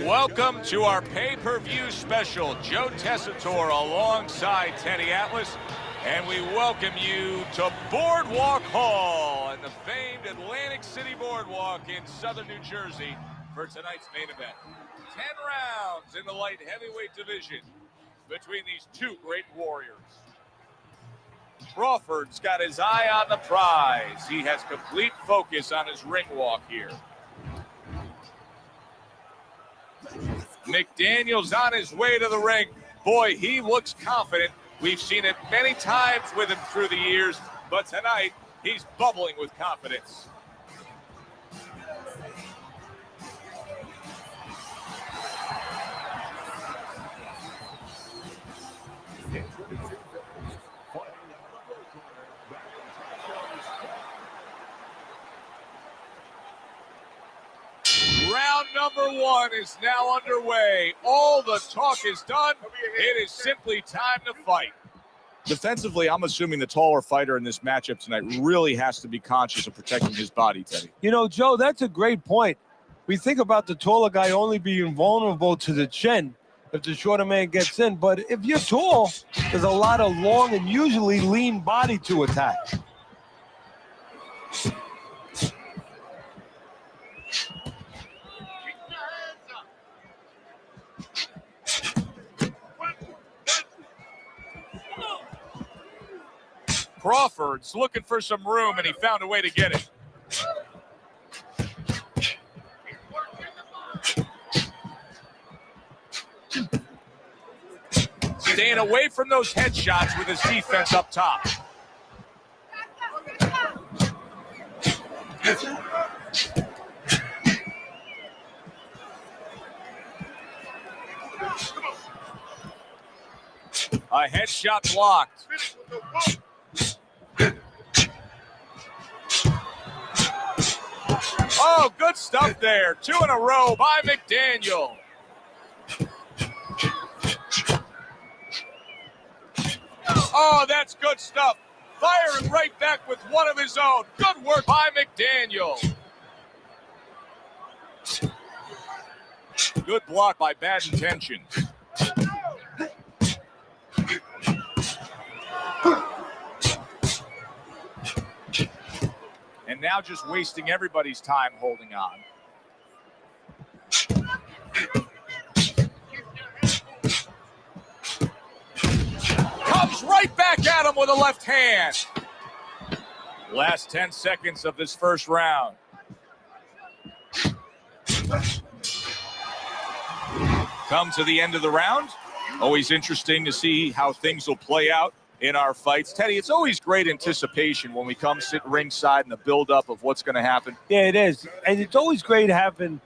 Welcome to our pay-per-view special. Joe Tessitore alongside Teddy Atlas, and we welcome you to Boardwalk Hall and the famed Atlantic City Boardwalk in southern New Jersey for tonight's main event. 10 rounds in the light heavyweight division between these two great warriors. Crawford's got his eye on the prize. He has complete focus on his ring walk here. McDaniel's on his way to the ring. Boy, he looks confident. We've seen it many times with him through the years, but tonight he's bubbling with confidence. Round number one is now underway. All the talk is done. It is simply time to fight. Defensively, I'm assuming the taller fighter in this matchup tonight really has to be conscious of protecting his body, Teddy. You know, Joe, that's a great point. We think about the taller guy only being vulnerable to the chin if the shorter man gets in. But if you're tall, there's a lot of long and usually lean body to attack. Crawford's looking for some room, and he found a way to get it. Staying away from those headshots with his defense up top. A headshot blocked. Oh, good stuff there. 2 in a row by McDaniel. Oh, that's good stuff. Firing right back with one of his own. Good work by McDaniel. Good block by Bad Intentions. And now just wasting everybody's time holding on. Comes right back at him with a left hand. Last 10 seconds of this first round. Come to the end of the round. Always interesting to see how things will play out in our fights. Teddy, it's always great anticipation when we come sit ringside and the buildup of what's going to happen. Yeah, it is. And it's always great having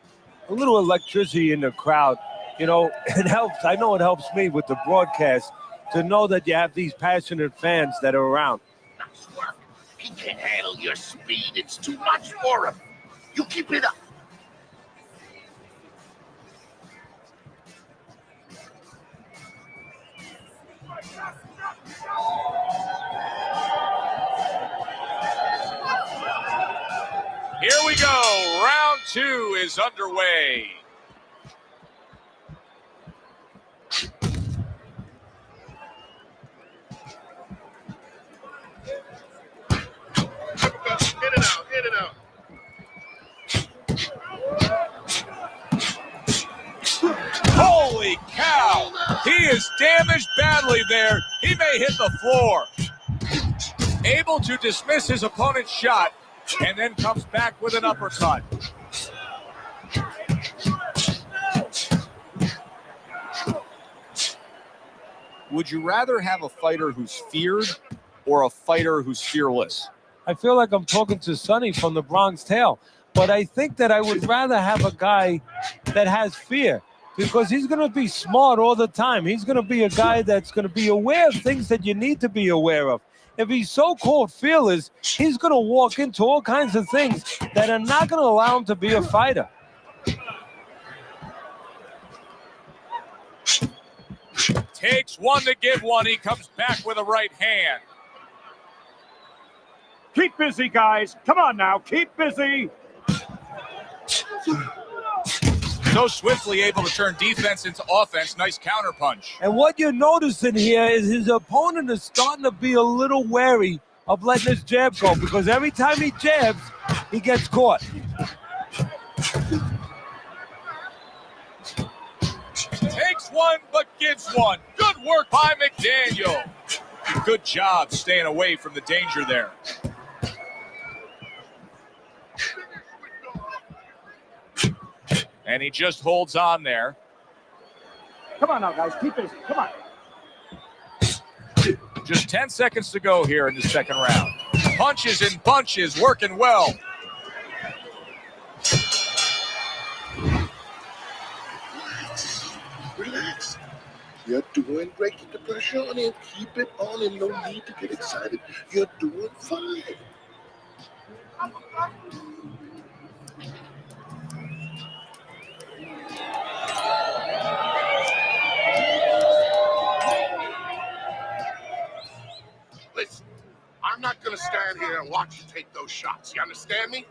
a little electricity in the crowd. You know, it helps. I know it helps me with the broadcast to know that you have these passionate fans that are around. Nice work. He can't handle your speed. It's too much for him. You keep it up. Here we go. Round 2 is underway. Hit it out. Hit it out. Holy cow! He is damaged badly there. He may hit the floor. Able to dismiss his opponent's shot, and then comes back with an uppercut. Would you rather have a fighter who's feared or a fighter who's fearless? I feel like I'm talking to Sonny from the Bronx Tale, but I think that I would rather have a guy that has fear because he's going to be smart all the time. He's going to be a guy that's going to be aware of things that you need to be aware of. If he's so-called fearless, he's going to walk into all kinds of things that are not going to allow him to be a fighter. Takes one to give one. He comes back with a right hand. Keep busy, guys. Come on now. Keep busy. So swiftly able to turn defense into offense. Nice counter punch. And what you're noticing here is his opponent is starting to be a little wary of letting his jab go, because every time he jabs, he gets caught. Takes one, but gives one. Good work by McDaniel. Good job staying away from the danger there. And he just holds on there. Come on now, guys. Keep busy. Come on. Just 10 seconds to go here in the second round. Punches and bunches, working well. Relax. You're doing great. Keep the pressure on him. Keep it on him. No need to get excited. You're doing fine. Listen, I'm not going to stand here and watch you take those shots. You understand me?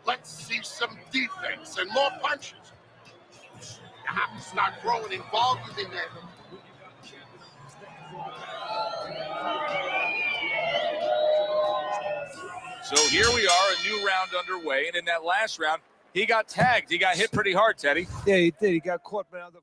Let's see some defense and more punches. You have to start growing involved in that. So here we are, a new round underway. And in that last round, he got tagged. He got hit pretty hard, Teddy. Yeah, he did. He got caught by the.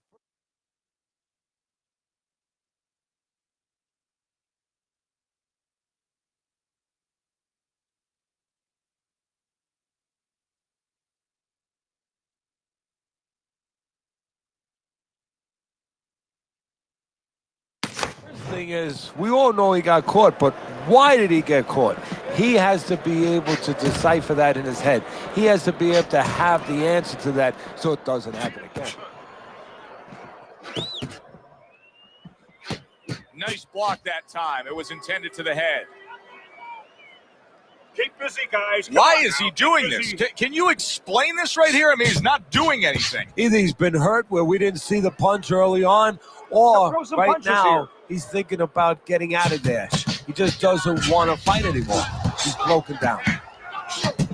Thing is, we all know he got caught, but why did he get caught? He has to be able to decipher that in his head. He has to be able to have the answer to that so it doesn't happen again. Nice block that time. It was intended to the head. Keep busy, guys. Come Why on is now. he doing Keep this? busy. Can you explain this right here? I mean, he's not doing anything. Either he's been hurt where we didn't see the punch early on, or Throw some right punches now here. he's thinking about getting out of there. He just doesn't want to fight anymore. He's broken down.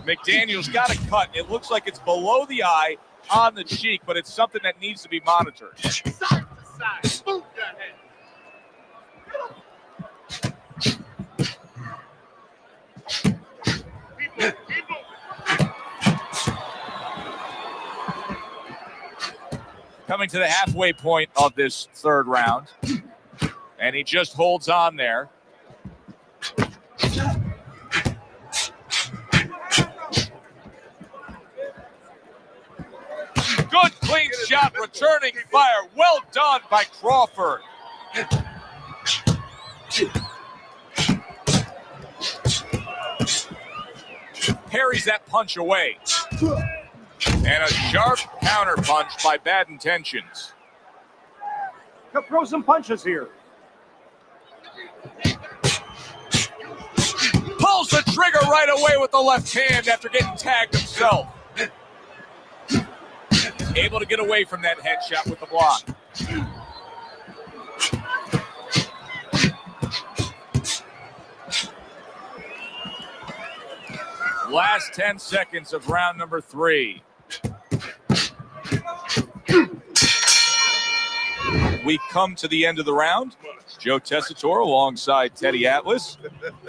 McDaniel's got a cut. It looks like it's below the eye on the cheek, but it's something that needs to be monitored. Side to side. Move that head. Keep moving. Coming to the halfway point of this third round. And he just holds on there. Good clean shot, returning fire. Well done by Crawford. Parries that punch away. And a sharp counter punch by Bad Intentions. Throw some punches here. Pulls the trigger right away with the left hand after getting tagged himself. Able to get away from that headshot with the block. Last 10 seconds of round number 3. We come to the end of the round. Joe Tessitore alongside Teddy Atlas.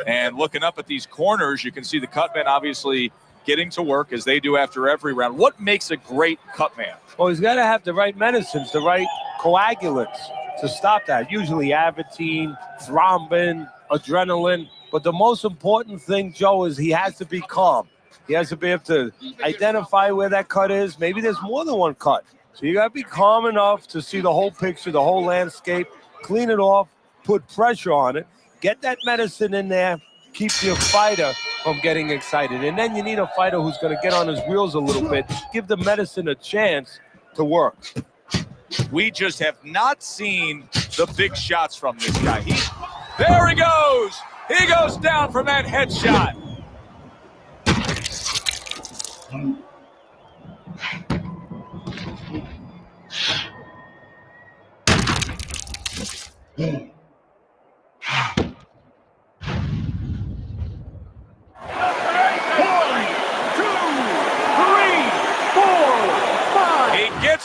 And looking up at these corners, you can see the cutman obviously getting to work as they do after every round. What makes a great cutman? Well, he's got to have the right medicines, the right coagulants to stop that. Usually Avitine, thrombin, adrenaline. But the most important thing, Joe, is he has to be calm. He has to be able to identify where that cut is. Maybe there's more than one cut. So you got to be calm enough to see the whole picture, the whole landscape, clean it off, put pressure on it, get that medicine in there, keep your fighter from getting excited. And then you need a fighter who's going to get on his wheels a little bit, give the medicine a chance to work. We just have not seen the big shots from this guy. There he goes. He goes down from that headshot.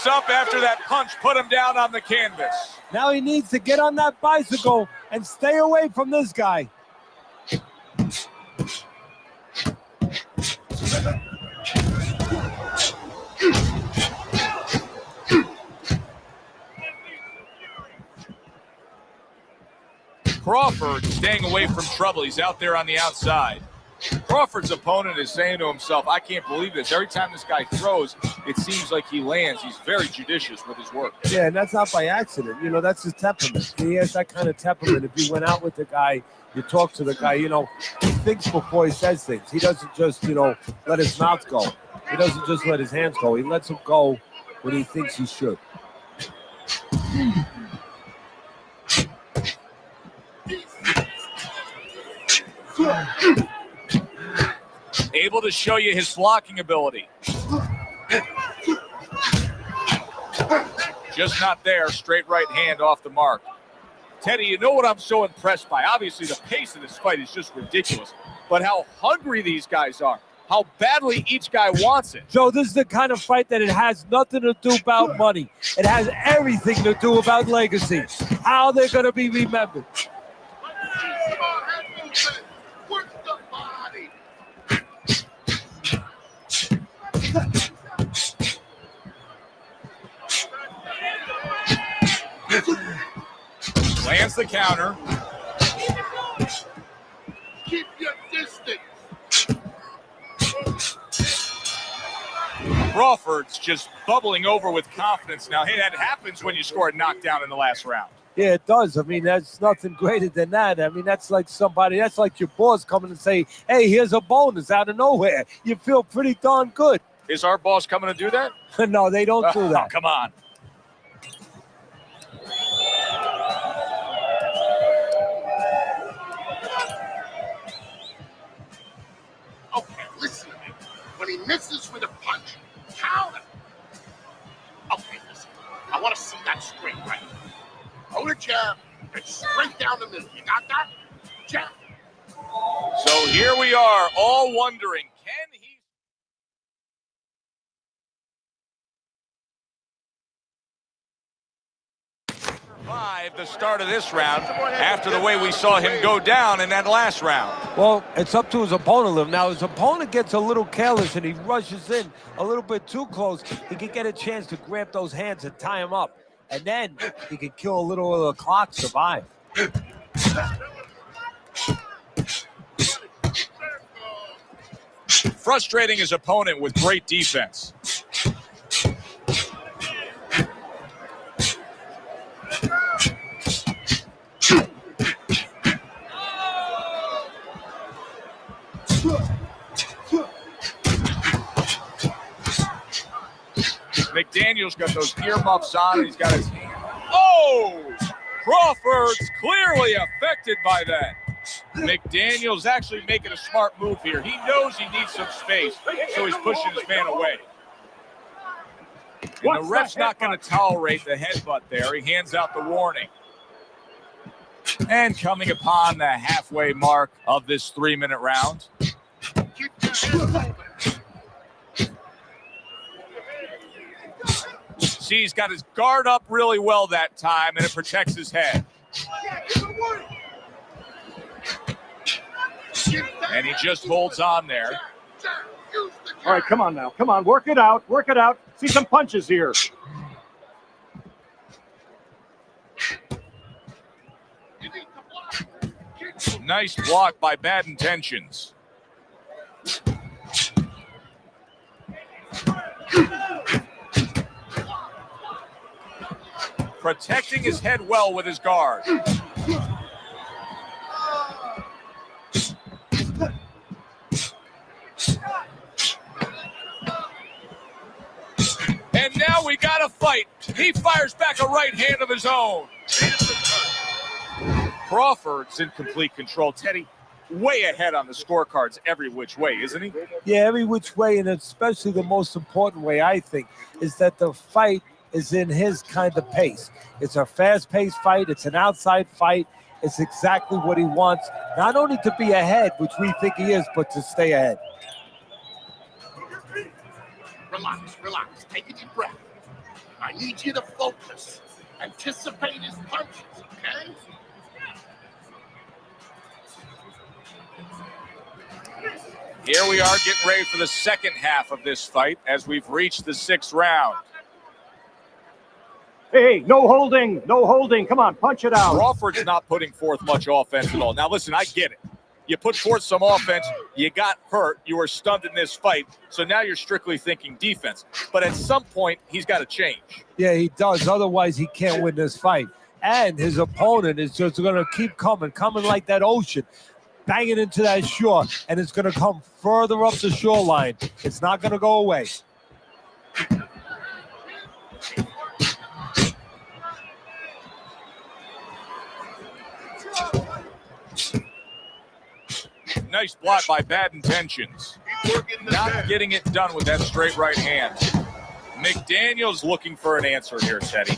gets up after that punch put him down on the canvas. Now he needs to get on that bicycle and stay away from this guy. Crawford staying away from trouble. He's out there on the outside. Crawford's opponent is saying to himself, I can't believe this. Every time this guy throws, it seems like he lands. He's very judicious with his work. Yeah, and that's not by accident. You know, that's his temperament. He has that kind of temperament. If you went out with the guy, you talk to the guy, you know, he thinks before he says things. He doesn't just, you know, let his mouth go. He doesn't just let his hands go. He lets them go when he thinks he should. Able to show you his blocking ability. Just not there. Straight right hand off the mark. Teddy, you know what I'm so impressed by? Obviously, the pace of this fight is just ridiculous. But how hungry these guys are. How badly each guy wants it. Joe, this is the kind of fight that it has nothing to do about money. It has everything to do about legacy. How they're going to be remembered. Lands the counter. Keep your distance. Crawford's just bubbling over with confidence now. Hey, that happens when you score a knockdown in the last round. Yeah, it does. I mean, that's nothing greater than that. I mean, that's like somebody, that's like your boss coming and say, hey, here's a bonus out of nowhere. You feel pretty darn good. Is our boss coming to do that? No, they don't do that. Oh, come on. Okay, listen to me. When he misses with a punch, counter. Okay, listen. I want to see that straight right. Hold a jab and straight down the middle. You got that? Jab. So here we are, all wondering, can he survive the start of this round after the way we saw him go down in that last round? Well, it's up to his opponent. Now, his opponent gets a little careless and he rushes in a little bit too close. He can get a chance to grab those hands and tie him up. And then he can kill a little of the clock, survive. Frustrating his opponent with great defense. McDaniel's got those earmuffs on. He's got his hand. Oh! Crawford's clearly affected by that. McDaniel's actually making a smart move here. He knows he needs some space, so he's pushing his man away. And the ref's not going to tolerate the headbutt there. He hands out the warning. And coming upon the halfway mark of this 3-minute round. Keep your hands moving. See, he's got his guard up really well that time, and it protects his head. And he just holds on there. All right, come on now. Come on, work it out. Work it out. See some punches here. Nice block by Bad Intentions. Protecting his head well with his guard. And now we got a fight. He fires back a right hand of his own. Crawford's in complete control. Teddy, way ahead on the scorecards every which way, isn't he? Yeah, every which way, and especially the most important way, I think, is that the fight is in his kind of pace. It's a fast-paced fight. It's an outside fight. It's exactly what he wants, not only to be ahead, which we think he is, but to stay ahead. Relax, relax. Take a deep breath. I need you to focus. Anticipate his punches, okay? Here we are getting ready for the second half of this fight as we've reached the 6th round. Hey, no holding, no holding. Come on, punch it out. Crawford's not putting forth much offense at all. Now, listen, I get it. You put forth some offense, you got hurt, you were stunned in this fight, so now you're strictly thinking defense. But at some point, he's got to change. Yeah, he does. Otherwise, he can't win this fight. And his opponent is just going to keep coming like that ocean, banging into that shore, and it's going to come further up the shoreline. It's not going to go away. Nice block by Bad Intentions. Not getting it done with that straight right hand. McDaniel's looking for an answer here, Teddy.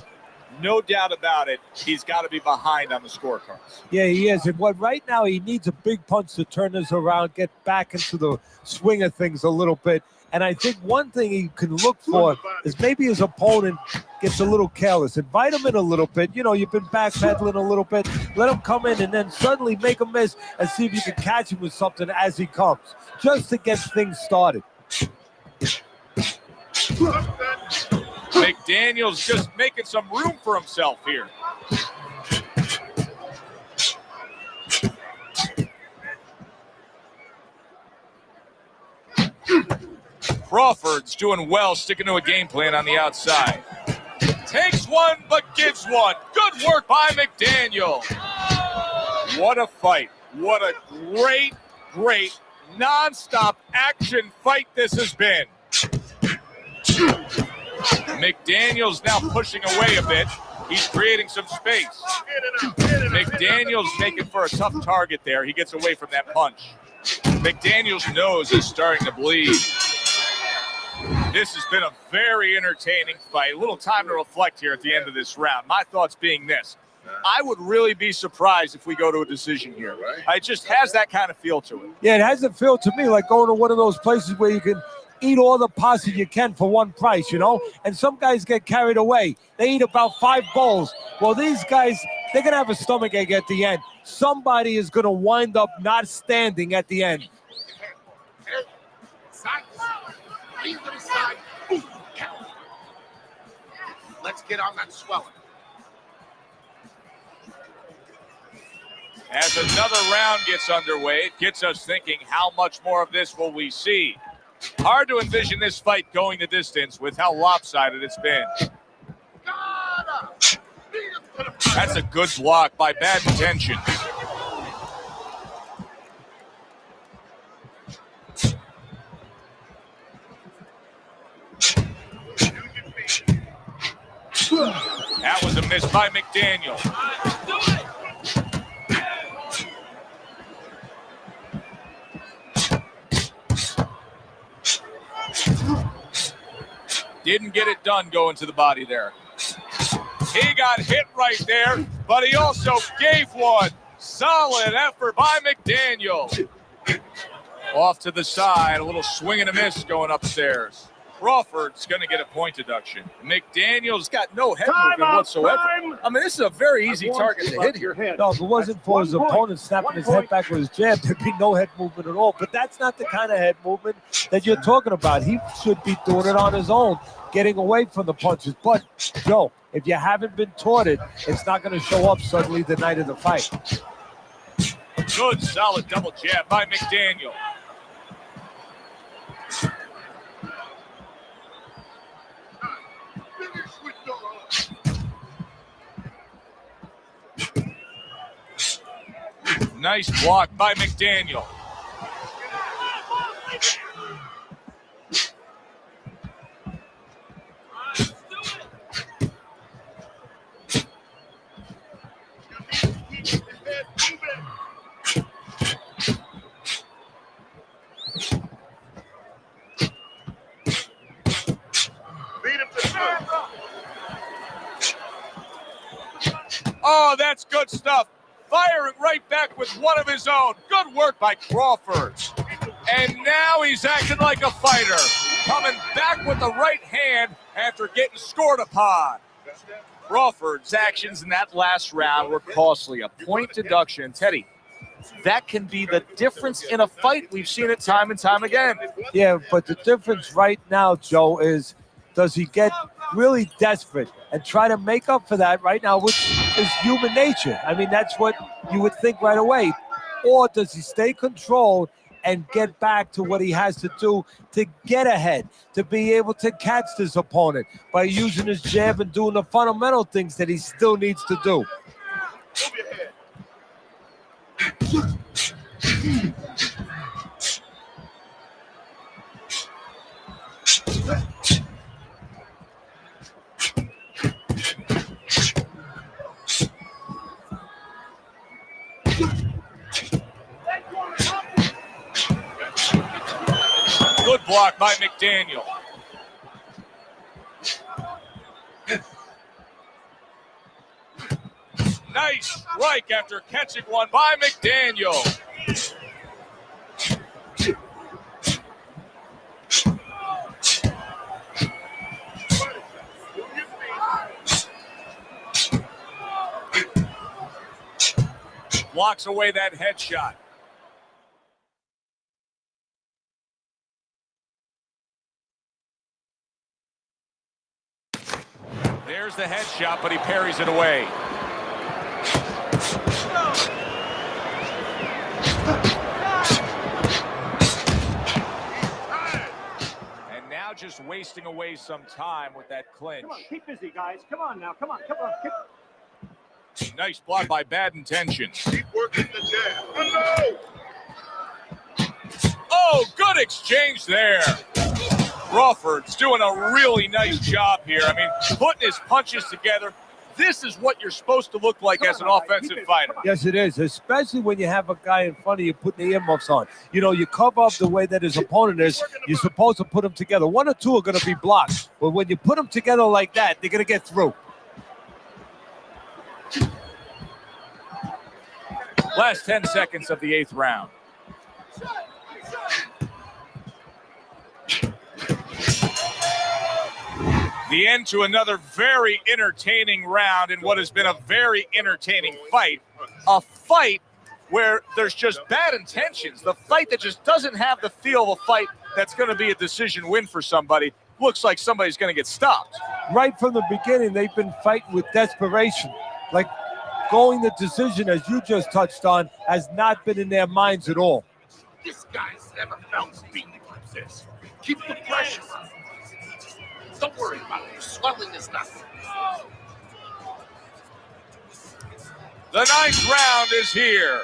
No doubt about it, he's got to be behind on the scorecards. Yeah, he is. And right now, he needs a big punch to turn this around, get back into the swing of things a little bit. And I think one thing he can look for is maybe his opponent gets a little careless. Invite him in a little bit. You know, you've been backpedaling a little bit. Let him come in and then suddenly make a miss and see if you can catch him with something as he comes, just to get things started. McDaniel's just making some room for himself here. Crawford's doing well, sticking to a game plan on the outside. Takes one, but gives one. Good work by McDaniel. What a fight. What a great, great, non-stop action fight this has been. McDaniel's now pushing away a bit. He's creating some space. McDaniel's making for a tough target there. He gets away from that punch. McDaniel's nose is starting to bleed. This has been a very entertaining fight. A little time to reflect here at the end of this round. My thoughts being this. I would really be surprised if we go to a decision here. It just has that kind of feel to it. Yeah, it has a feel to me like going to one of those places where you can eat all the pasta you can for one price, you know? And some guys get carried away. They eat about 5 bowls. Well, these guys, they're going to have a stomachache at the end. Somebody is going to wind up not standing at the end. Let's get on that swelling. As another round gets underway, it gets us thinking, how much more of this will we see? Hard to envision this fight going the distance with how lopsided it's been. That's a good block by Bad Intentions. That was a miss by McDaniel. Didn't get it done going to the body there. He got hit right there, but he also gave one. Solid effort by McDaniel. Off to the side, a little swing and a miss going upstairs. Crawford's going to get a point deduction. McDaniel's got no head movement whatsoever. I mean, this is a very easy target to hit here. No, if it wasn't for his opponent snapping his head back with his jab, there'd be no head movement at all. But that's not the kind of head movement that you're talking about. He should be doing it on his own, getting away from the punches. But, Joe, if you haven't been taught it, it's not going to show up suddenly the night of the fight. Good, solid double jab by McDaniel. Nice block by McDaniel. Oh, that's good stuff. Firing right back with one of his own. Good work by Crawford. And now he's acting like a fighter. coming back with the right hand after getting scored upon. Crawford's actions in that last round were costly. A point deduction. Teddy, that can be the difference in a fight. We've seen it time and time again. Yeah, but the difference right now, Joe, is does he get really desperate and try to make up for that right now, which is human nature. I mean, that's what you would think right away. Or does he stay controlled and get back to what he has to do to get ahead, to be able to catch this opponent by using his jab and doing the fundamental things that he still needs to do. Good block by McDaniel. Nice strike after catching one by McDaniel. Blocks away that headshot. There's the headshot, but he parries it away. And now just wasting away some time with that clinch. Come on, keep busy, guys. Come on now. Come on. Nice block by Bad Intentions. Keep working the jab. Oh, no! Oh, good exchange there. Crawford's doing a really nice job here. I mean, putting his punches together. This is what you're supposed to look like as an offensive fighter. Yes, it is, especially when you have a guy in front of you putting the earmuffs on. You know, you cover up the way that his opponent is. You're supposed to put them together. One or two are going to be blocked. But when you put them together like that, they're going to get through. Last 10 seconds of the 8th round. The end to another very entertaining round in what has been a very entertaining fight. A fight where there's just bad intentions. The fight that just doesn't have the feel of a fight that's going to be a decision win for somebody. Looks like somebody's going to get stopped. Right from the beginning, they've been fighting with desperation. Like going the decision, as you just touched on, has not been in their minds at all. This guy's never felt beaten like this. Keep the pressure on. Don't worry about it. Swelling is nothing. The 9th round is here.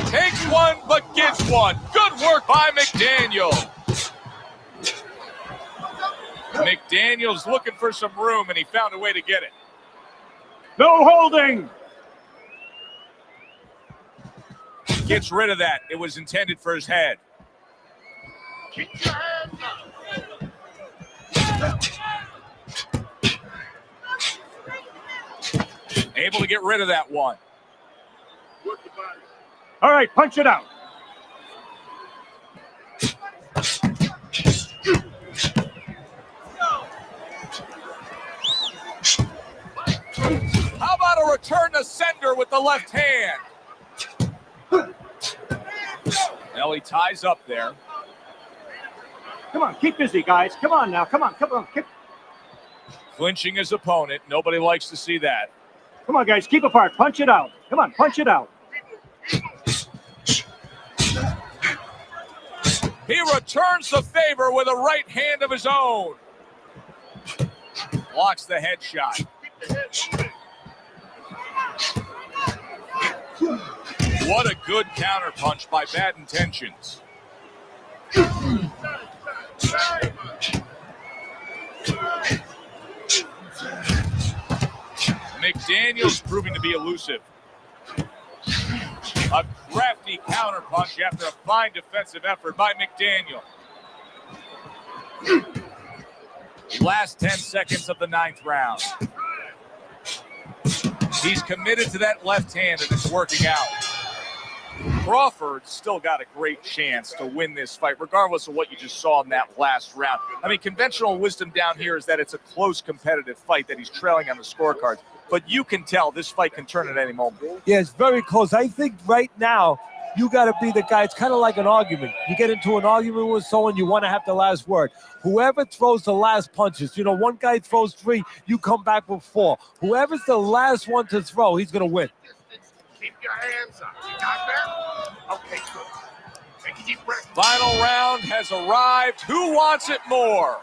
Takes one, but gets one. Good work by McDaniel. McDaniel's looking for some room, and he found a way to get it. No holding. Gets rid of that. It was intended for his head. Keep your hands up. Able to get rid of that one. Work the body. All right, punch it out. How about a return to sender with the left hand? Well, he ties up there. Come on, keep busy, guys. Come on now. Come on. Clinching his opponent. Nobody likes to see that. Come on, guys. Keep apart. Punch it out. Come on, punch it out. He returns the favor with a right hand of his own. Blocks the headshot. What a good counterpunch by Bad Intentions. McDaniel's proving to be elusive. A crafty counterpunch after a fine defensive effort by McDaniel. Last 10 seconds of the 9th round. He's committed to that left hand, and it's working out. Crawford's still got a great chance to win this fight, regardless of what you just saw in that last round. I mean, conventional wisdom down here is that it's a close competitive fight, that he's trailing on the scorecards. But you can tell this fight can turn at any moment. Yeah, it's very close. I think right now you got to be the guy. It's kind of like an argument. You get into an argument with someone, you want to have the last word. Whoever throws the last punches, one guy throws 3, you come back with 4. Whoever's the last one to throw, he's going to win. Keep your hands up. You got that? Okay, good. Take a deep breath. Final round has arrived. Who wants it more?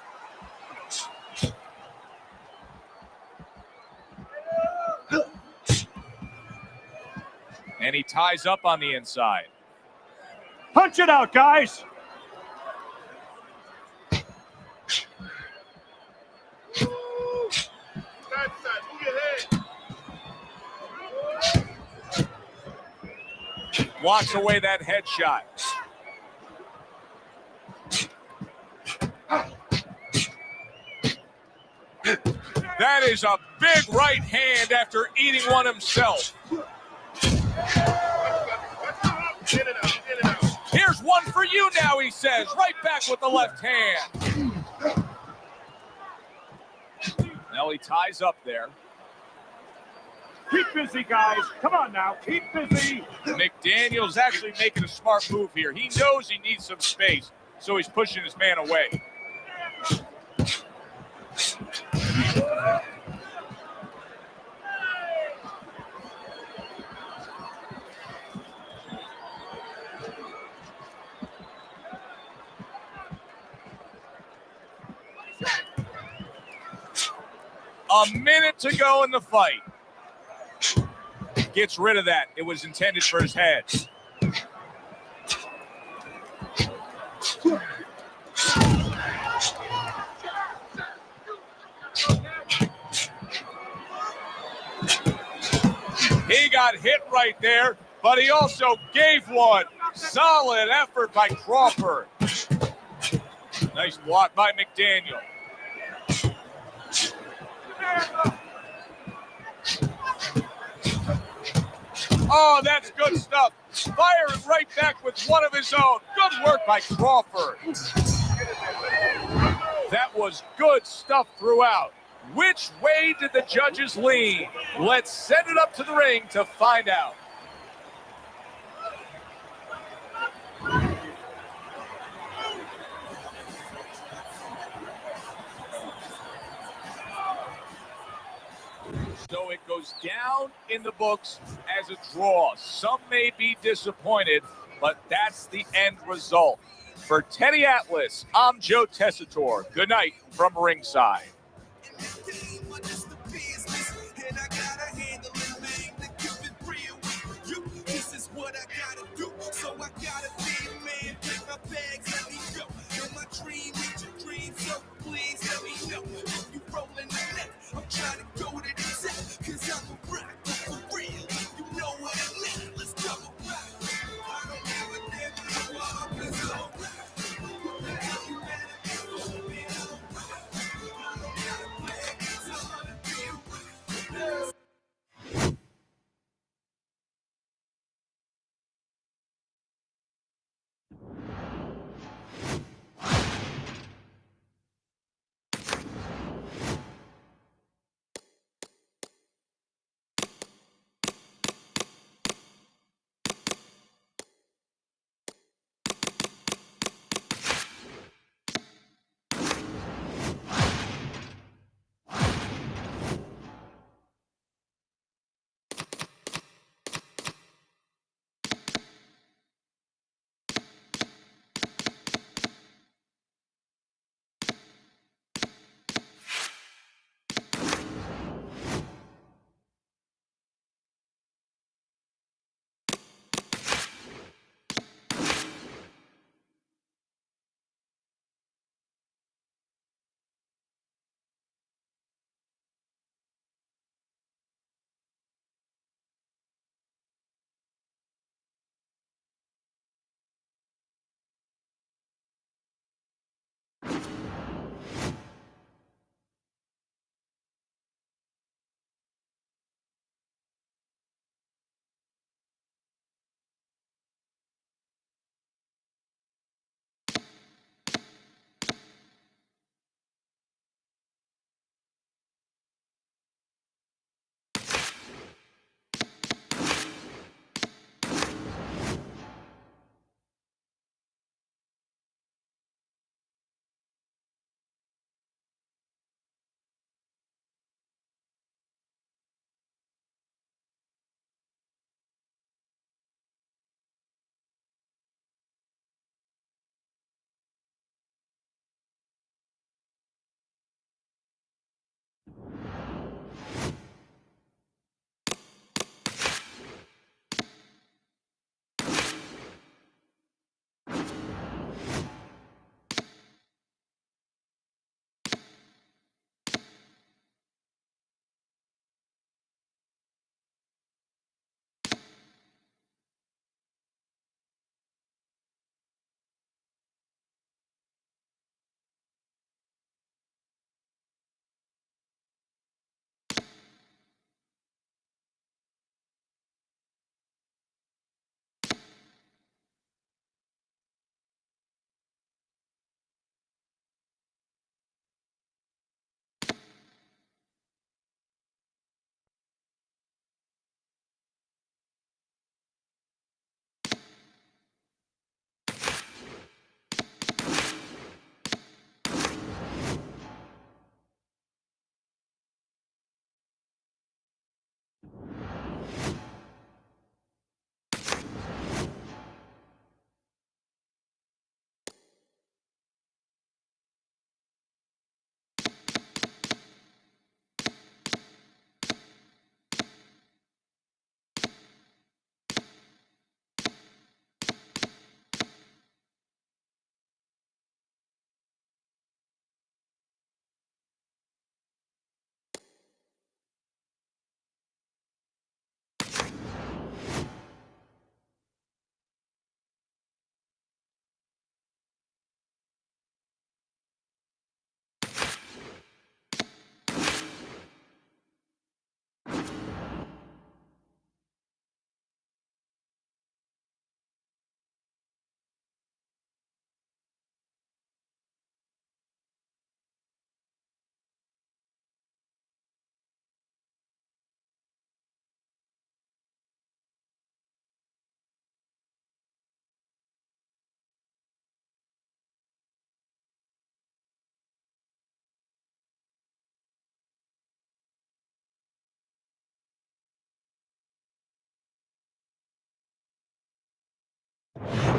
And he ties up on the inside. Punch it out, guys. Move your head. Walks away that headshot. That is a big right hand after eating one himself. Here's one for you now, he says. Right back with the left hand. Now he ties up there. Keep busy, guys. Come on now. Keep busy. McDaniel's actually making a smart move here. He knows he needs some space, so he's pushing his man away. A minute to go in the fight. Gets rid of that. It was intended for his head. He got hit right there, but he also gave one. Solid effort by Crawford. Nice block by McDaniel. Oh, that's good stuff. Fire it right back with one of his own. Good work by Crawford. That was good stuff throughout. Which way did the judges lean? Let's send it up to the ring to find out. So it goes down in the books as a draw. Some may be disappointed, but that's the end result. For Teddy Atlas, I'm Joe Tessitore. Good night from ringside.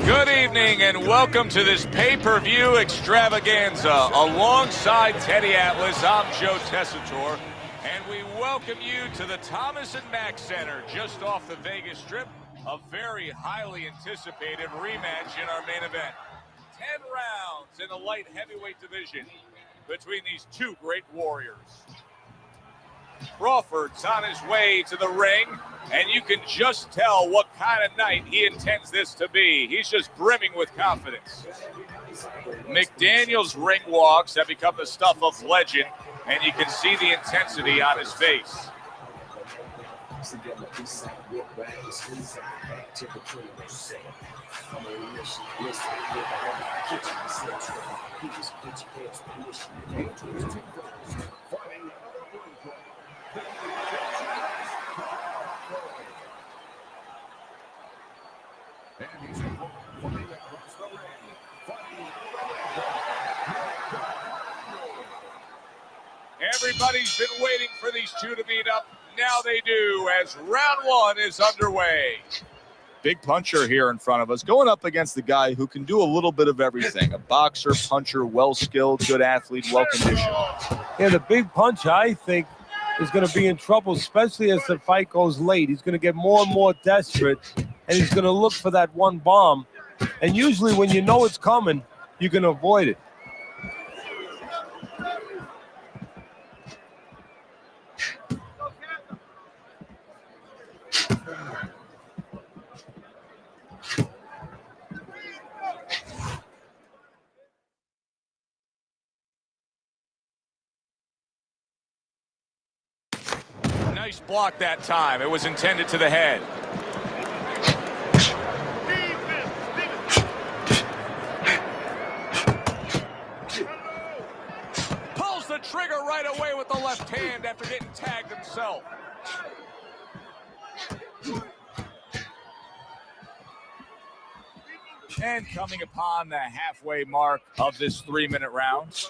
Good evening and welcome to this pay-per-view extravaganza. Alongside Teddy Atlas, I'm Joe Tessitore, and we welcome you to the Thomas & Mack Center just off the Vegas Strip. A very highly anticipated rematch in our main event. 10 rounds in the light heavyweight division between these two great warriors. Crawford's on his way to the ring, and you can just tell what kind of night he intends this to be. He's just brimming with confidence. McDaniel's ring walks have become the stuff of legend, and you can see the intensity on his face. Everybody's been waiting for these two to meet up. Now they do, as round one is underway. Big puncher here in front of us, going up against the guy who can do a little bit of everything. A boxer, puncher, well-skilled, good athlete, well-conditioned. Yeah, the big puncher, I think, is going to be in trouble, especially as the fight goes late. He's going to get more and more desperate, and he's going to look for that one bomb. And usually when you know it's coming, you can avoid it. Nice block that time. It was intended to the head. Pulls the trigger right away with the left hand after getting tagged himself. And coming upon the halfway mark of this 3-minute round.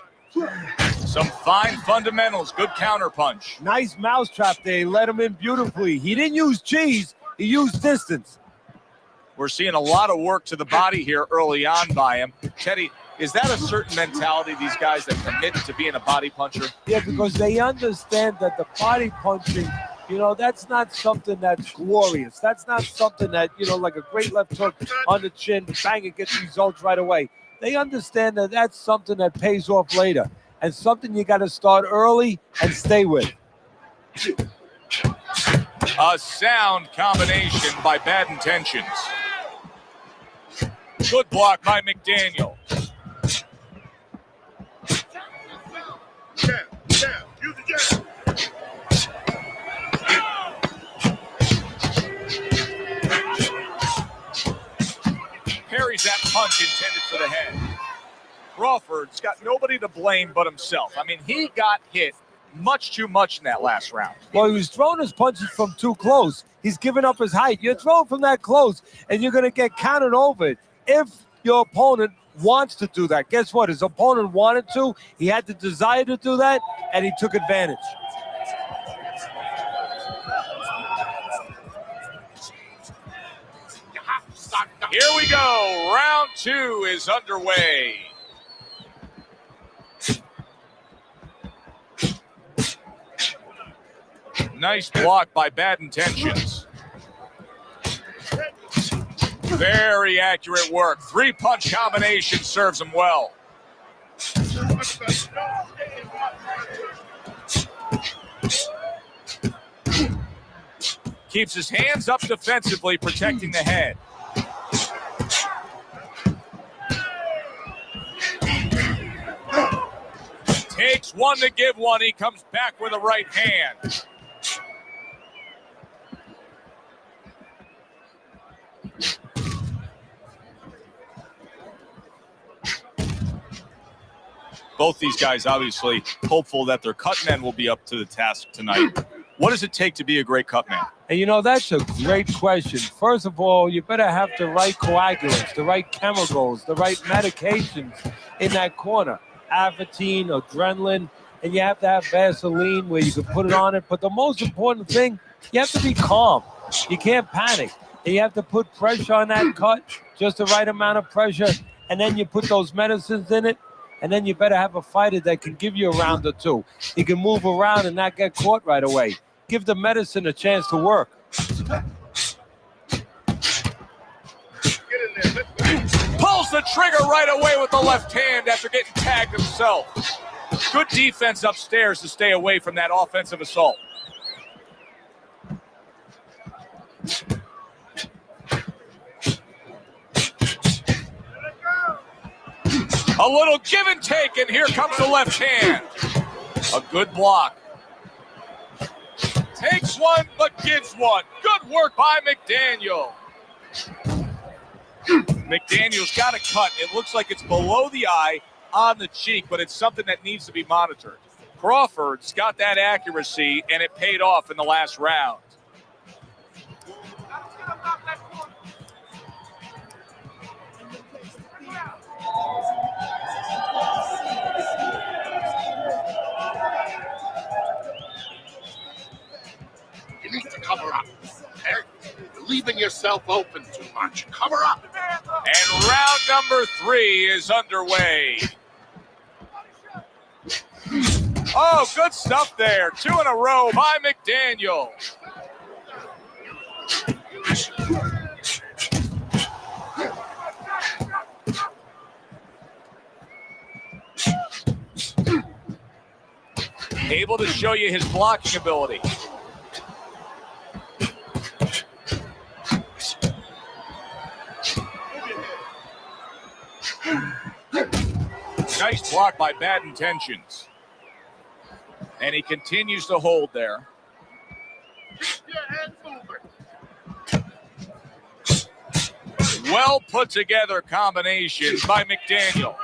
Some fine fundamentals, good counterpunch. Nice mousetrap there. He let him in beautifully. He didn't use cheese. He used distance. We're seeing a lot of work to the body here early on by him. Teddy, is that a certain mentality, these guys that commit to being a body puncher? Yeah, because they understand that the body punching, you know, that's not something that's glorious. That's not something that, you know, like a great left hook on the chin, bang, it gets results right away. They understand that that's something that pays off later and something you got to start early and stay with. A sound combination by Bad Intentions. Good block by McDaniel. Use the jab. Parries that punch intended for the head. Crawford's got nobody to blame but himself. I mean, he got hit much too much in that last round. Well, he was throwing his punches from too close. He's giving up his height. You're throwing from that close, and you're going to get counted over it if your opponent wants to do that. Guess what? His opponent wanted to. He had the desire to do that, and he took advantage. Here we go. Round two is underway. Nice block by Bad Intentions. Very accurate work. 3-punch combination serves him well. Keeps his hands up defensively, protecting the head. Takes one to give one. He comes back with a right hand. Both these guys obviously hopeful that their cut men will be up to the task tonight. What does it take to be a great cut man? And, you know, that's a great question. First of all, you better have the right coagulants, the right chemicals, the right medications in that corner. Avatine, adrenaline, and you have to have Vaseline where you can put it on it. But the most important thing, you have to be calm. You can't panic. And you have to put pressure on that cut just the right amount of pressure, and then you put those medicines in it, and then you better have a fighter that can give you a round or two. He can move around and not get caught right away. Give the medicine a chance to work. Pulls the trigger right away with the left hand after getting tagged himself. Good defense upstairs to stay away from that offensive assault. A little give and take, and here comes the left hand. A good block. Takes one, but gives one. Good work by McDaniel. McDaniel's got a cut. It looks like it's below the eye on the cheek, but it's something that needs to be monitored. Crawford's got that accuracy, and it paid off in the last round. You need to cover up. Okay? You're leaving yourself open too much. Cover up. And round number 3 is underway. Oh, good stuff there. 2 in a row by McDaniel. Able to show you his blocking ability. Nice block by Bad Intentions. And he continues to hold there. Well put together combination by McDaniel.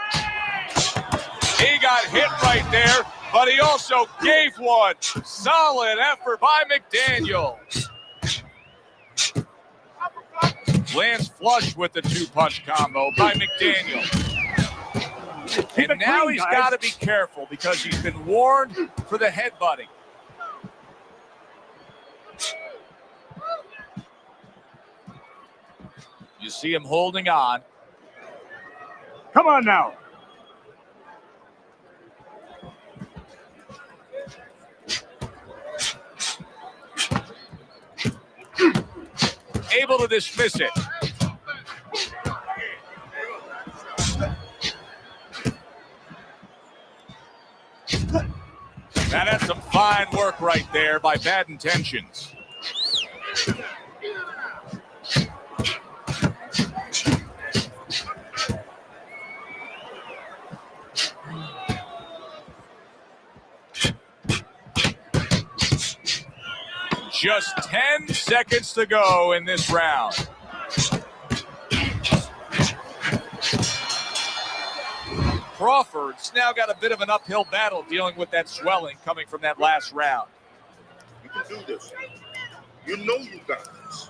He got hit right there, but he also gave one. Solid effort by McDaniel. Lands flush with the 2-punch combo by McDaniel. And now he's got to be careful because he's been warned for the headbutting. You see him holding on. Come on now. Able to dismiss it. Now that's some fine work right there by Bad Intentions. Just 10 seconds to go in this round. Crawford's now got a bit of an uphill battle dealing with that swelling coming from that last round. You can do this. You know you got this.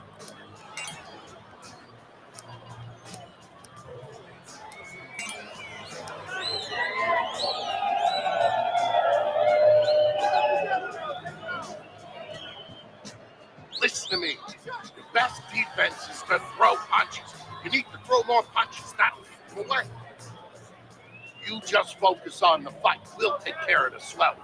Listen to me. Your best defense is to throw punches. You need to throw more punches, not away. You just focus on the fight. We'll take care of the swelling.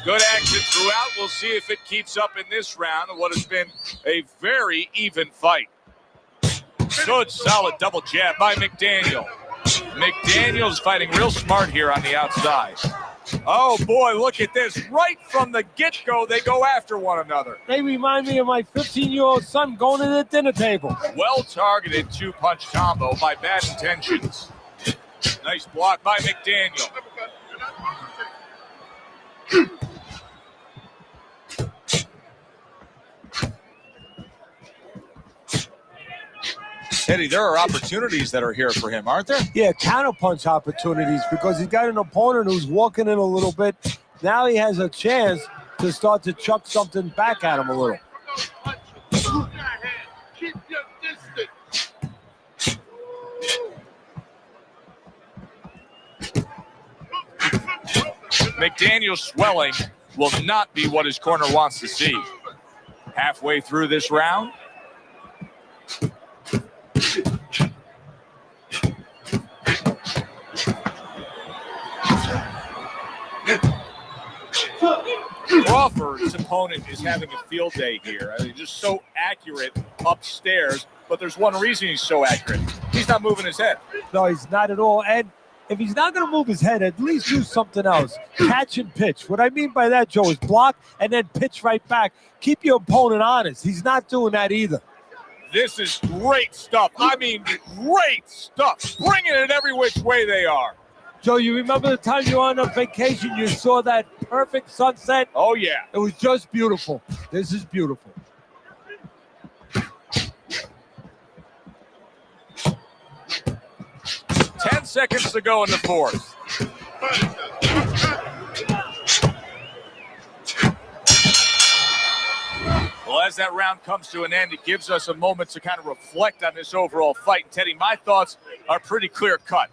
Good action throughout. We'll see if it keeps up in this round of what has been a very even fight. Good, solid double jab by McDaniel. McDaniel's fighting real smart here on the outside. Oh, boy, look at this. Right from the get-go, they go after one another. They remind me of my 15-year-old son going to the dinner table. Well-targeted 2-punch combo by Bad Intentions. Nice block by McDaniel. Eddie, there are opportunities that are here for him, aren't there? Yeah, counterpunch opportunities because he's got an opponent who's walking in a little bit. Now he has a chance to start to chuck something back at him a little. Keep your distance. McDaniel swelling will not be what his corner wants to see. Halfway through this round. Crawford's opponent is having a field day here. I mean, just so accurate upstairs, but there's one reason he's so accurate. He's not moving his head. No, he's not at all. And if he's not going to move his head, at least do something else. Catch and pitch. What I mean by that, Joe, is block and then pitch right back. Keep your opponent honest. He's not doing that either. This is great stuff. I mean, great stuff. Bringing it every which way they are. Joe, you remember the time you were on a vacation, you saw that perfect sunset? Oh, yeah. It was just beautiful. This is beautiful. Ten seconds to go in the fourth. Well, as that round comes to an end, it gives us a moment to kind of reflect on this overall fight. And Teddy, my thoughts are pretty clear cut.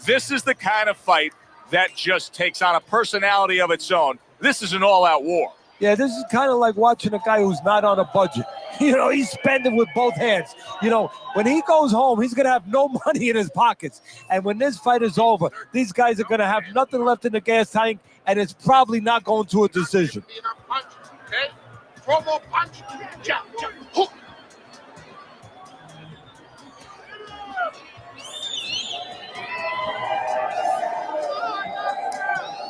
This is the kind of fight that just takes on a personality of its own. This is an all-out war. Yeah, this is kind of like watching a guy who's not on a budget. You know, he's spending with both hands. You know, when he goes home, he's going to have no money in his pockets. And when this fight is over, these guys are going to have nothing left in the gas tank, and it's probably not going to a decision. Okay? Throw more punch. Jab, jab, hook.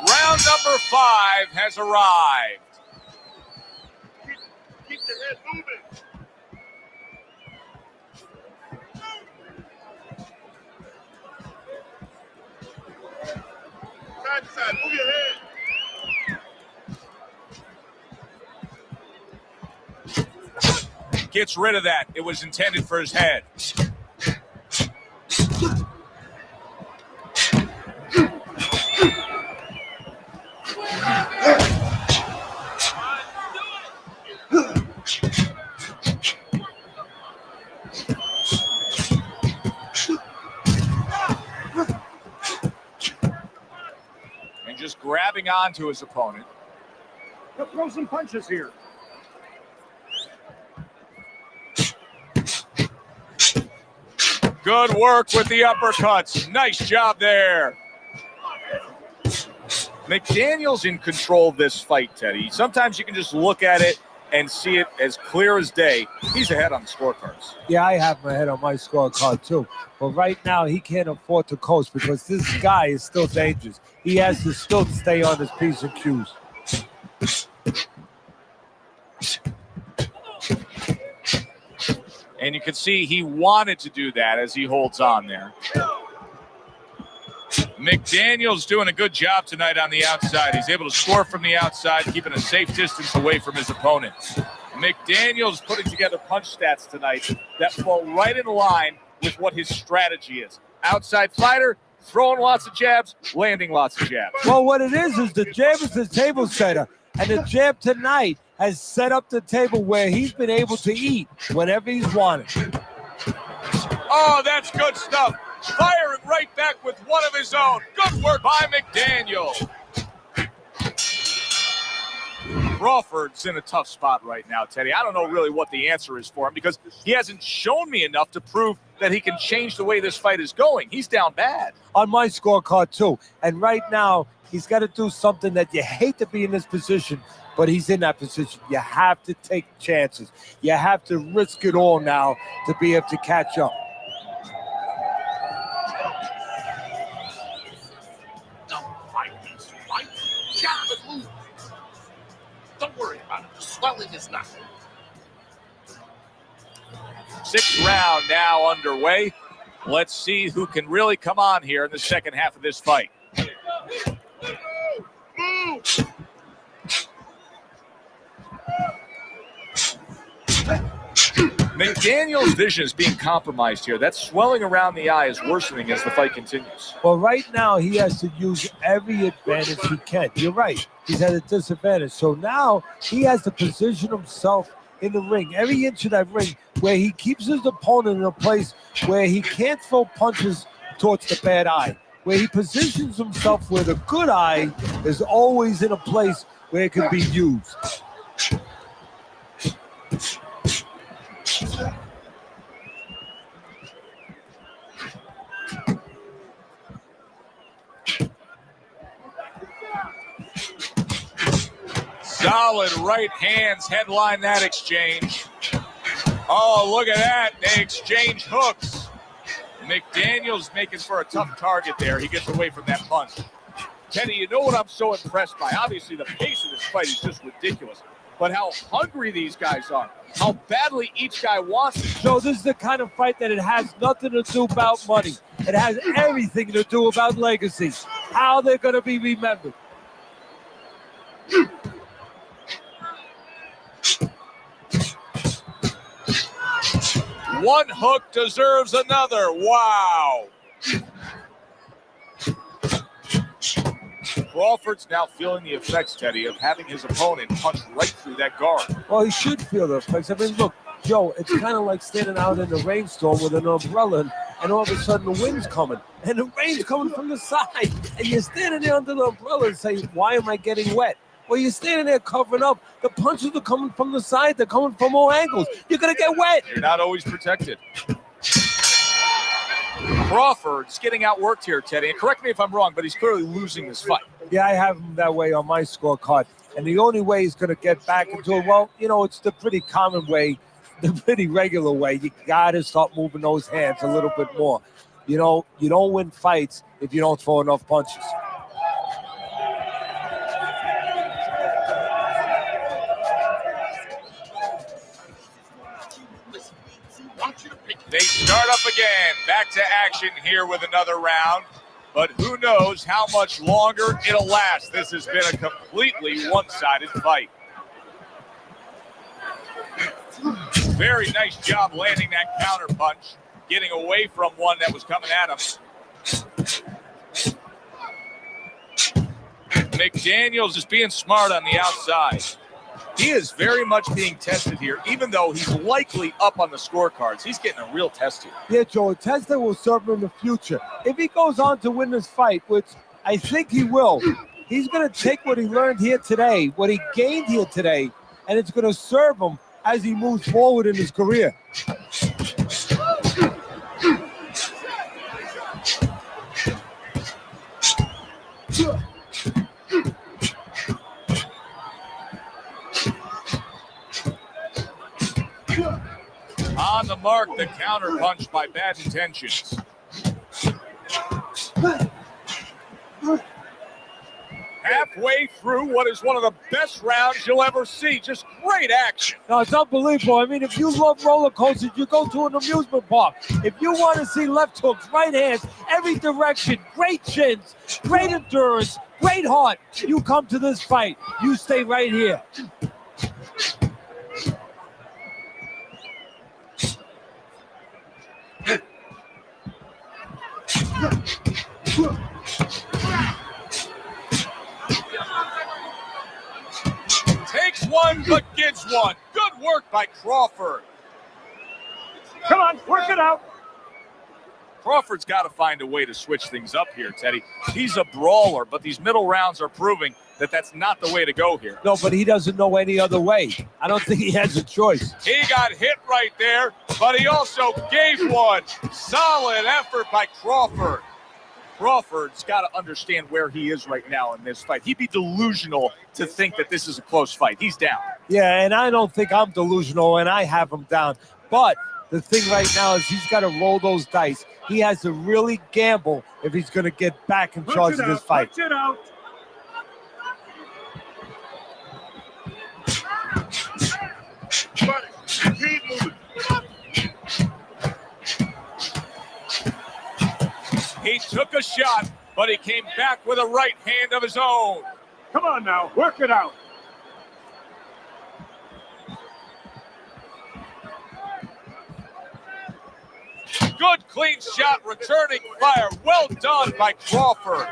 Round number 5 has arrived. Keep the head moving. Side to side, move your head. Gets rid of that. It was intended for his head. And just grabbing onto his opponent. He'll throw some punches here. Good work with the uppercuts. Nice job there. McDaniel's in control of this fight, Teddy. Sometimes you can just look at it and see it as clear as day. He's ahead on the scorecards. Yeah, I have my head on my scorecard too. But right now, he can't afford to coast because this guy is still dangerous. He has to still stay on his P's and Q's. And you can see he wanted to do that as he holds on there. McDaniel's doing a good job tonight on the outside. He's able to score from the outside, keeping a safe distance away from his opponent. McDaniel's putting together punch stats tonight that fall right in line with what his strategy is. Outside fighter, throwing lots of jabs, landing lots of jabs. Well, what it is the jab is the table setter. And the jab tonight has set up the table where he's been able to eat whenever he's wanted. Oh, that's good stuff. Firing right back with one of his own. Good work by McDaniel. Crawford's in a tough spot right now, Teddy. I don't know really what the answer is for him because he hasn't shown me enough to prove that he can change the way this fight is going. He's down bad. On my scorecard, too. And right now, he's got to do something that you hate to be in this position, but he's in that position. You have to take chances. You have to risk it all now to be able to catch up. Don't fight these fights. Jab and move. Don't worry about it. The swelling is nothing. 6th round now underway. Let's see who can really come on here in the second half of this fight. Move. McDaniel's vision is being compromised here. That swelling around the eye is worsening as the fight continues. Well, right now, he has to use every advantage he can. You're right. He's at a disadvantage. So now he has to position himself in the ring, every inch of that ring, where he keeps his opponent in a place where he can't throw punches towards the bad eye, where he positions himself where the good eye is always in a place where it can be used. Solid right hands headline that exchange. Oh, look at that. They exchange hooks. McDaniel's making for a tough target there. He gets away from that punch. Teddy, you know what I'm so impressed by? Obviously, the pace of this fight is just ridiculous. But how hungry these guys are. How badly each guy wants it. So this is the kind of fight that it has nothing to do about money. It has everything to do about legacy. How they're going to be remembered. One hook deserves another. Wow. Crawford's now feeling the effects, Teddy, of having his opponent punch right through that guard. Well, he should feel the effects. I mean, look, Joe, it's kind of like standing out in a rainstorm with an umbrella, and all of a sudden the wind's coming, and the rain's coming from the side, and you're standing there under the umbrella and saying, why am I getting wet? Well, you're standing there covering up. The punches are coming from the side. They're coming from all angles. You're going to get wet. You're not always protected. Crawford's getting outworked here, Teddy. And correct me if I'm wrong, but he's clearly losing this fight. Yeah, I have him that way on my scorecard. And the only way he's going to get back into it, well, you know, it's the pretty common way, the pretty regular way. You got to start moving those hands a little bit more. You know, you don't win fights if you don't throw enough punches. They start up again. Back to action here with another round. But who knows how much longer it'll last. This has been a completely one-sided fight. Very nice job landing that counter punch, getting away from one that was coming at him. McDaniel's is being smart on the outside. He is very much being tested here, even though he's likely up on the scorecards. He's getting a real test here. Yeah, Joe, a test that will serve him in the future. If he goes on to win this fight, which I think he will, he's going to take what he learned here today, what he gained here today, and it's going to serve him as he moves forward in his career. On the mark, the counter punch by Bad Intentions. Halfway through what is one of the best rounds you'll ever see. Just great action. No, it's unbelievable. I mean, if you love roller coasters, you go to an amusement park. If you want to see left hooks, right hands, every direction, great chins, great endurance, great heart, you come to this fight. You stay right here. Takes one, but gives one. Good work by Crawford. Come on, work it out. Crawford's got to find a way to switch things up here, Teddy. He's a brawler, but these middle rounds are proving that that's not the way to go here. No, but he doesn't know any other way. I don't think he has a choice. He got hit right there, but he also gave one. Solid effort by Crawford. Crawford's got to understand where he is right now in this fight. He'd be delusional to think that this is a close fight. He's down. Yeah, and I don't think I'm delusional, and I have him down. But the thing right now is he's got to roll those dice. He has to really gamble if he's going to get back in charge of this fight. Punch it out. Keep moving. He took a shot, but he came back with a right hand of his own. Come on now, work it out. Good clean shot, returning fire. Well done by Crawford.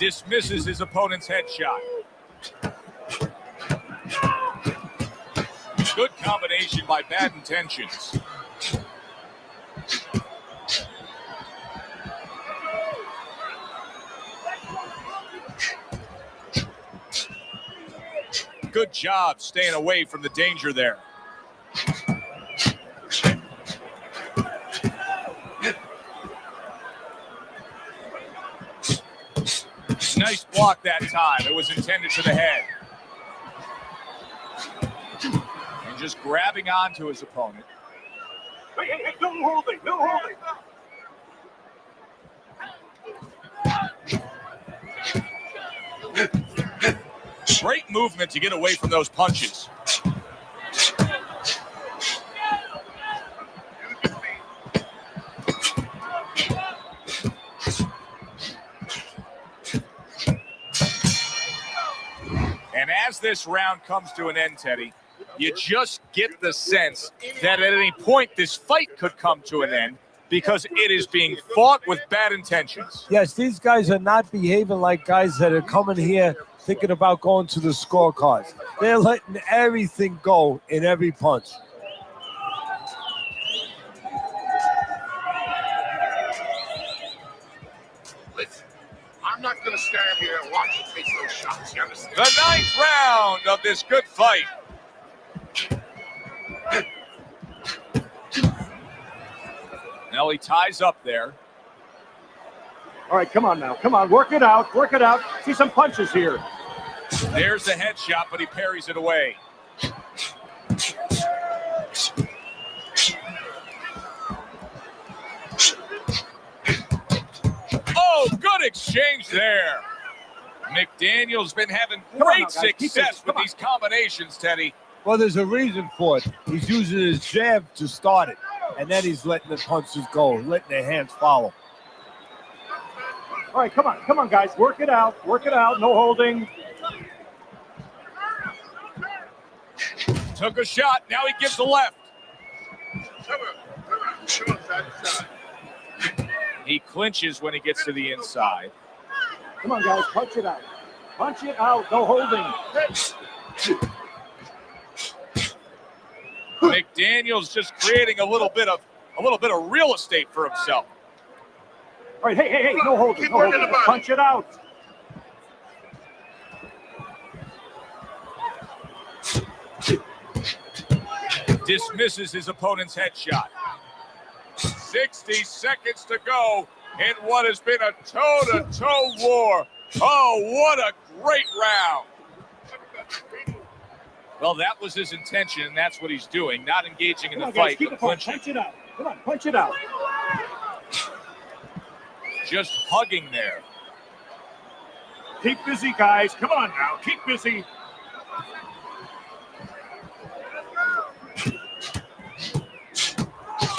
Dismisses his opponent's headshot. Good combination by Bad Intentions. Good job staying away from the danger there. Nice block that time. It was intended for the head. And just grabbing onto his opponent. Hey, no holding, no holding. Great movement to get away from those punches. And as this round comes to an end, Teddy, you just get the sense that at any point this fight could come to an end because it is being fought with bad intentions. Yes, these guys are not behaving like guys that are coming here thinking about going to the scorecards. They're letting everything go in every punch. Listen, I'm not going to stand here and watch you take those shots, you understand? The ninth round of this good fight. Now he ties up there. All right, come on now. Come on, work it out. Work it out. See some punches here. There's the headshot, but he parries it away. Oh, good exchange there. McDaniel's been having great success with these combinations, Teddy. Well, there's a reason for it. He's using his jab to start it, and then he's letting the punches go, letting the hands follow. All right, come on, guys. Work it out. Work it out. No holding. Took a shot. Now he gives the left. He clinches when he gets to the inside. Come on, guys. Punch it out. Punch it out. No holding. McDaniel's just creating a little bit of real estate for himself. All right, hey, no holding. No holding. Punch it out. Dismisses his opponent's headshot. 60 seconds to go in what has been a toe-to-toe war. Oh, what a great round. Well, that was his intention, and that's what he's doing, not engaging in the fight, but clinching. Punch it out. Come on, punch it out. Just hugging there. Keep busy, guys. Come on now. Keep busy.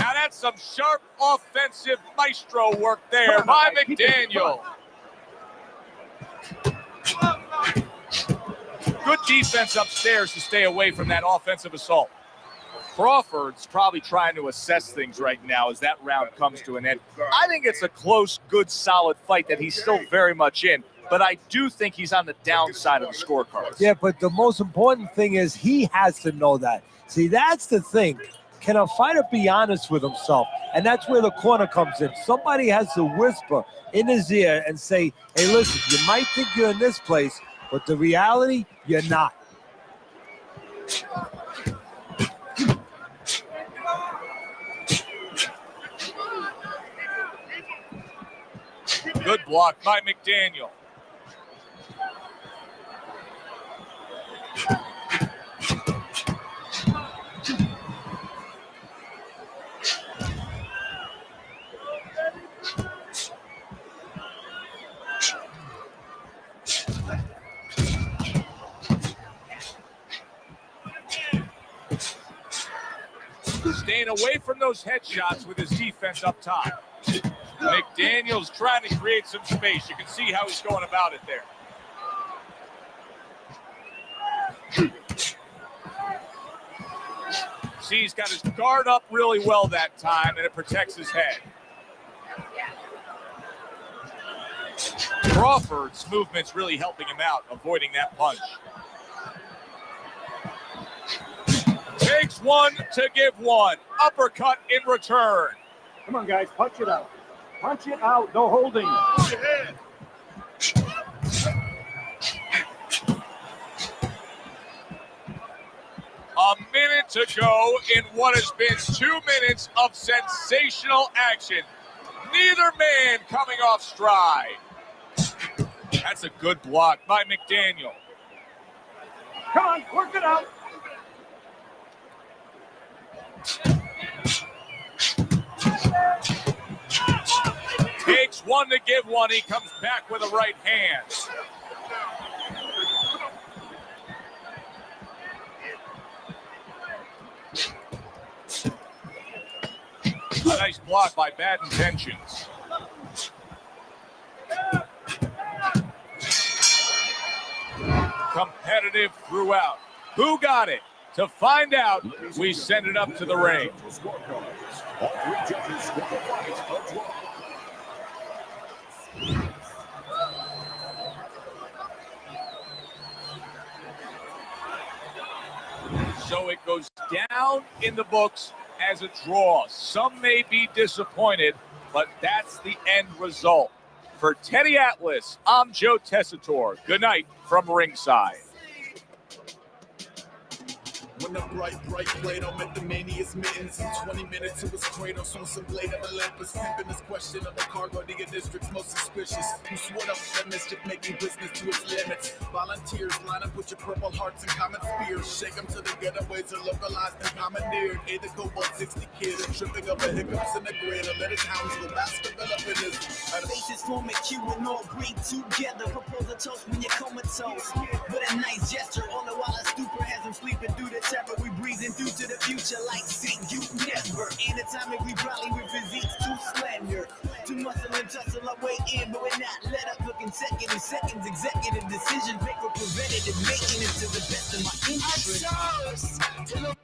Now that's some sharp offensive maestro work there by McDaniel. Good defense upstairs to stay away from that offensive assault. Crawford's probably trying to assess things right now as that round comes to an end. I think it's a close, good, solid fight that he's still very much in, but I do think he's on the downside of the scorecards. Yeah, but the most important thing is he has to know that. See, that's the thing. Can a fighter be honest with himself? And that's where the corner comes in. Somebody has to whisper in his ear and say, hey, listen, you might think you're in this place, but the reality, you're not. Good block by McDaniel. Staying away from those headshots with his defense up top. McDaniel's trying to create some space. You can see how he's going about it there. See, he's got his guard up really well that time, and it protects his head. Crawford's movement's really helping him out, avoiding that punch. Takes one to give one. Uppercut in return. Come on, guys, punch it out. Punch it out, no holding. A minute to go in what has been 2 minutes of sensational action. Neither man coming off stride. That's a good block by McDaniel. Come on, work it out. Takes one to give one. He comes back with a right hand. A nice block by Bad Intentions. Competitive throughout. Who got it? To find out, we send it up to the ring. So it goes down in the books as a draw. Some may be disappointed, but that's the end result. For Teddy Atlas, I'm Joe Tessitore. Good night from ringside. When the bright blade, I'm at the mania's mittens. In 20 minutes, it was Kratos on some blade of Olympus. Pimping this question of the cargo, the district's most suspicious. Who swore up that mischief, making business to its limits. Volunteers line up with your purple hearts and common spears. Shake them to the getaways are localized and commandeered. A the Cobalt 60 kid, and tripping over hiccups in the grid. And let his hounds go bask develop in this. Faces form a Q and all breathe together. Propose a toast when you're comatose. With a nice gesture, all the while a stupor has him sleeping through the terror. We breezing through to the future like St. You never. Anatomically, probably with physiques too slender. Too muscle and tussle our way in, but we're not let up for consecutive seconds. Executive decisions make for preventative maintenance to the best of my interest.